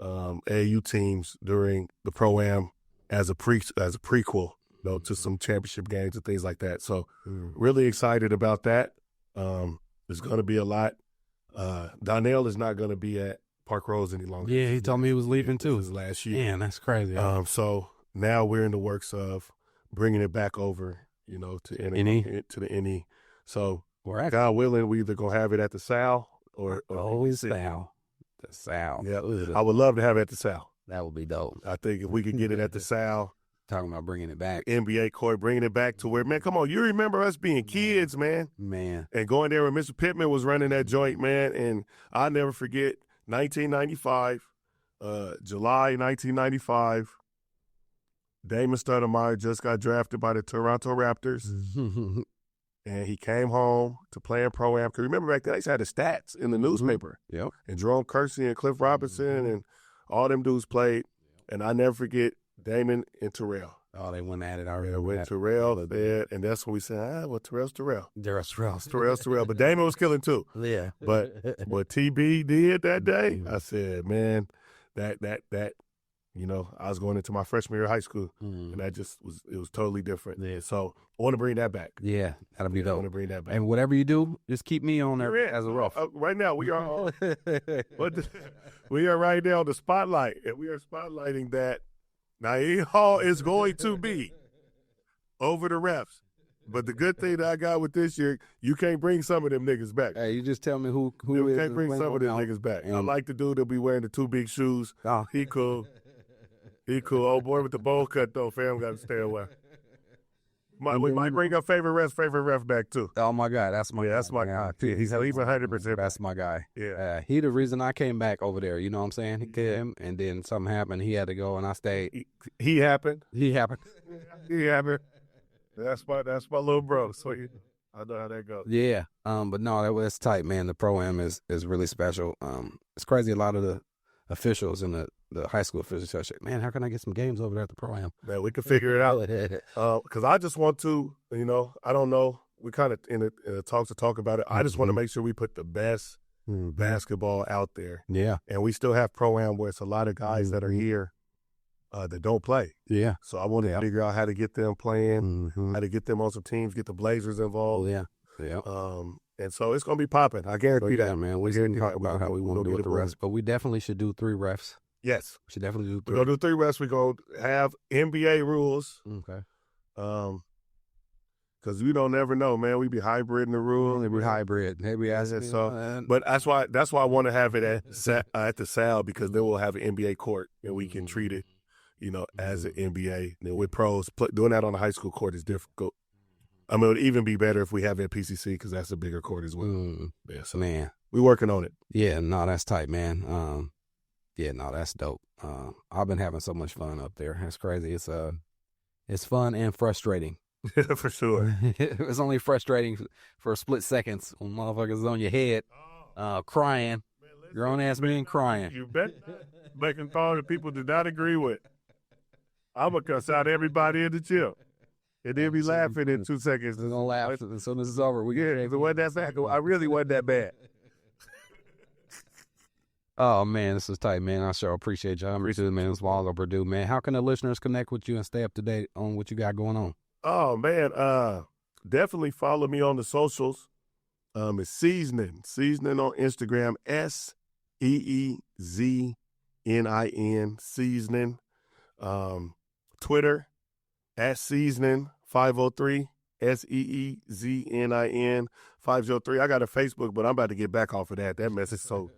AAU teams during the Pro-Am as a prequel, to some championship games and things like that. So really excited about that. There's going to be a lot. Donnell is not going to be at Park Rose any longer. Yeah, he told me he was leaving too. This is last year. Man, that's crazy. So now we're in the works of bringing it back over, to the NE. So God willing, we either gonna have it at the Sal or Sal. The Sal. Yeah, I would love to have it at the Sal. That would be dope. I think if we could get it at the Sal. Talking about bringing it back. NBA court, bringing it back to where, man, come on, you remember us being kids, man. Man. And going there when Mr. Pittman was running that joint, man. And I'll never forget 1995, July 1995, Damon Stoudemire just got drafted by the Toronto Raptors. And he came home to play in Pro-Am. Because remember back then, they used to have the stats in the newspaper. Yep. And Jerome Kersey and Cliff Robinson and all them dudes played. And I never forget Damon and Terrell. Oh, they went at it already. Yeah, with Terrell there, and that's when we said, well, Terrell's Terrell. Terrell's Terrell. But Damon was killing too. Yeah. But what TB did that day, I said, man, that I was going into my freshman year of high school, and that it was totally different. Yeah. So I want to bring that back. Yeah, that'll be dope. I want to bring that back. And whatever you do, just keep me on there as a rough. Right now, we are we are right now on the spotlight, and we are spotlighting that Naeem Hall is going to be over the refs. But the good thing that I got with this year, you can't bring some of them niggas back. Hey, you just tell me who you is. can't bring some of them niggas back. I like the dude that'll be wearing the two big shoes. Oh. He cool. Old boy with the bowl cut, though, fam, got to stay away. We might bring our favorite ref back, too. Oh, my God. That's my guy. He's 100%. That's my guy. Yeah. He the reason I came back over there. You know what I'm saying? He came, and then something happened. He had to go, and I stayed. He happened. He happened. That's my little bro. So I know how that goes. Yeah. But no, that's tight, man. The Pro-Am is really special. It's crazy. A lot of the officials and the high school officials say, man, how can I get some games over there at the Pro-Am? Man, we can figure it out. Because I just want to, I don't know. We kind of in the talks to talk about it. I just want to make sure we put the best basketball out there. Yeah. And we still have Pro-Am where it's a lot of guys that are here that don't play. Yeah. So I want to figure out how to get them playing, how to get them on some teams, get the Blazers involved. Oh, yeah. Yeah. And so it's going to be popping. I guarantee that. Man. We can talk about how we want to do it the refs, but we definitely should do 3 refs. Yes. We should definitely do 3. We're going to do 3 refs. We're going to have NBA rules. Okay. Because we don't never know, man. We be hybrid in the rules. We're hybrid. Maybe But that's why I want to have it at the Sal, because then we'll have an NBA court and we can treat it, as an NBA. And with pros, doing that on a high school court is difficult. I mean, it would even be better if we have it at PCC, because that's a bigger court as well. Yeah, so man, we're working on it. Yeah, no, that's tight, man. That's dope. I've been having so much fun up there. It's crazy. It's fun and frustrating. For sure. It's only frustrating for a split seconds when motherfuckers on your head, crying. Grown ass man crying. You bet. Making calls that people do not agree with. I'm gonna cuss out everybody in the gym. And they'll be laughing in 2 seconds. They're gonna laugh as soon as it's over. If it wasn't that bad, I really wasn't that bad. Oh man, this is tight, man. I sure appreciate y'all. I'm appreciate it, man. It's long overdue, man. How can the listeners connect with you and stay up to date on what you got going on? Oh man, definitely follow me on the socials. It's Seeznin. Seeznin on Instagram. SEEZNIN. Seeznin. Twitter. @Seeznin 503 SEEZNIN 503. I got a Facebook, but I'm about to get back off of that. That mess is so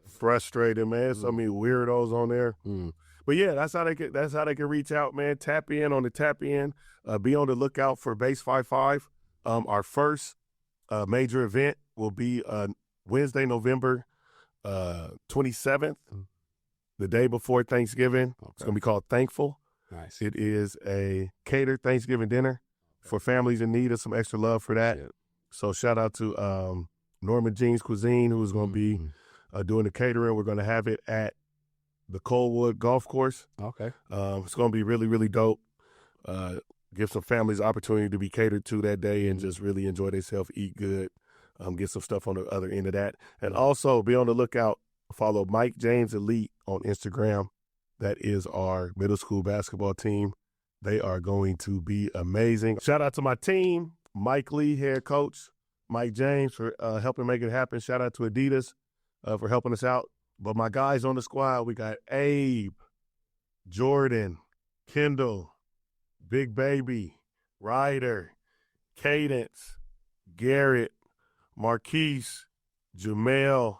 frustrating, man. So many weirdos on there. But yeah, that's how they can reach out, man. Tap in on the tap in. Be on the lookout for Base 55. Our first major event will be Wednesday, November 27th, the day before Thanksgiving. Okay. It's gonna be called Thankful. Nice. It is a catered Thanksgiving dinner for families in need of some extra love for that. Yep. So shout out to Norman Jean's Cuisine, who is going to be doing the catering. We're going to have it at the Coldwood Golf Course. Okay. It's going to be really, really dope. give some families opportunity to be catered to that day and just really enjoy themselves, eat good, get some stuff on the other end of that. And also be on the lookout, follow Mike James Elite on Instagram. That is our middle school basketball team. They are going to be amazing. Shout out to my team, Mike Lee, head coach, Mike James for helping make it happen. Shout out to Adidas for helping us out. But my guys on the squad, we got Abe, Jordan, Kendall, Big Baby, Ryder, Cadence, Garrett, Marquise, Jamel,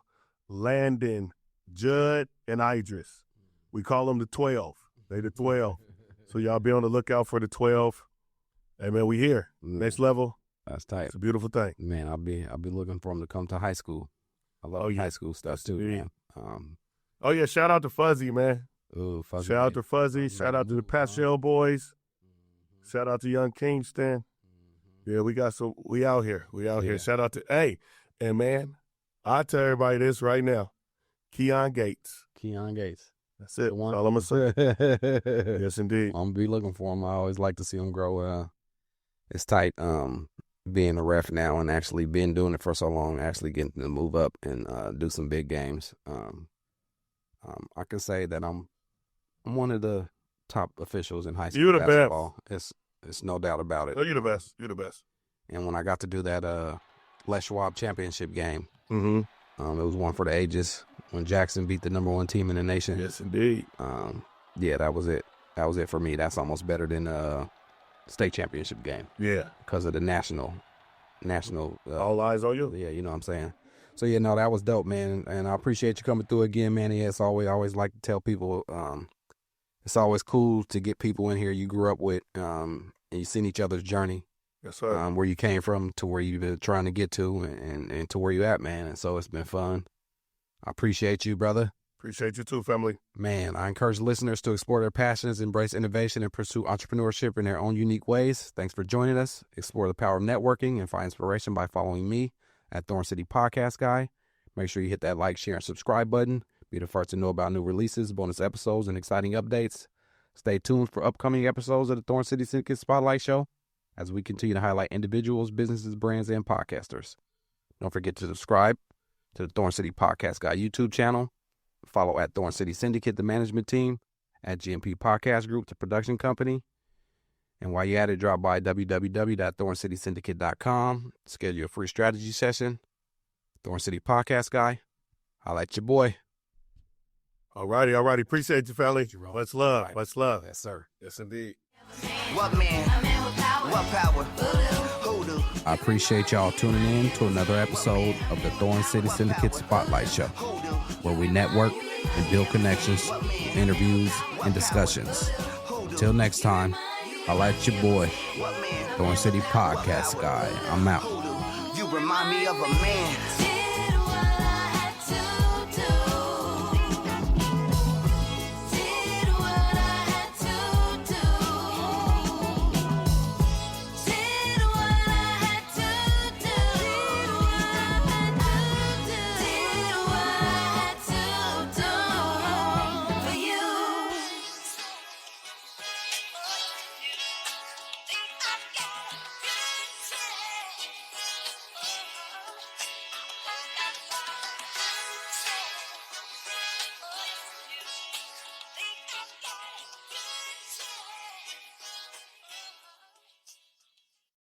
Landon, Judd, and Idris. We call them the 12. They the 12. So y'all be on the lookout for the 12. Hey, man, we here. Next level. That's tight. It's a beautiful thing. Man, I'll be looking for them to come to high school. I love high school stuff too, man. Oh, yeah, shout out to Fuzzy, man. Ooh, Fuzzy. Shout out to Fuzzy. Shout out to the Pastel Boys. Shout out to Young Kingston. Yeah, we out here. We out here. Shout out to, hey, and man, I tell everybody this right now. Keon Gates. That's it. That's all I'm going to say. Yes, indeed. I'm going to be looking for him. I always like to see him grow. It's tight being a ref now and actually been doing it for so long, actually getting to move up and do some big games. I can say that I'm one of the top officials in high school You're the basketball. Best. It's no doubt about it. Oh, you're the best. You're the best. And when I got to do that Les Schwab championship game, mm-hmm. It was one for the ages when Jackson beat the number 1 team in the nation. Yes, indeed. Yeah, that was it. That was it for me. That's almost better than state championship game. Yeah. Because of the national. All eyes on you. Yeah, you know what I'm saying. So yeah, no, that was dope, man. And I appreciate you coming through again, man. Yeah, it's always, I always like to tell people, it's always cool to get people in here you grew up with, and you've seen each other's journey. Yes, sir. Where you came from to where you've been trying to get to and to where you at, man. And so it's been fun. I appreciate you, brother. Appreciate you too, family. Man, I encourage listeners to explore their passions, embrace innovation, and pursue entrepreneurship in their own unique ways. Thanks for joining us. Explore the power of networking and find inspiration by following me at Thorn City Podcast Guy. Make sure you hit that like, share, and subscribe button. Be the first to know about new releases, bonus episodes, and exciting updates. Stay tuned for upcoming episodes of the Thorn City Syndicate Spotlight Show as we continue to highlight individuals, businesses, brands, and podcasters. Don't forget to subscribe to the Thorn City Podcast Guy YouTube channel. Follow at Thorn City Syndicate, the management team, at GMP Podcast Group, the production company. And while you're at it, drop by www.thorncitysyndicate.com. Schedule a free strategy session. Thorn City Podcast Guy. Holla at your boy. All righty. Appreciate you, family. Much love. Much love. Yes, sir. Yes, indeed. What man? What power? Hoodoo. I appreciate y'all tuning in to another episode of the Thorn City Syndicate Spotlight Show, where we network and build connections, interviews, and discussions. Until next time, I like your boy, Thorn City Podcast Guy. I'm out. You remind me of a man.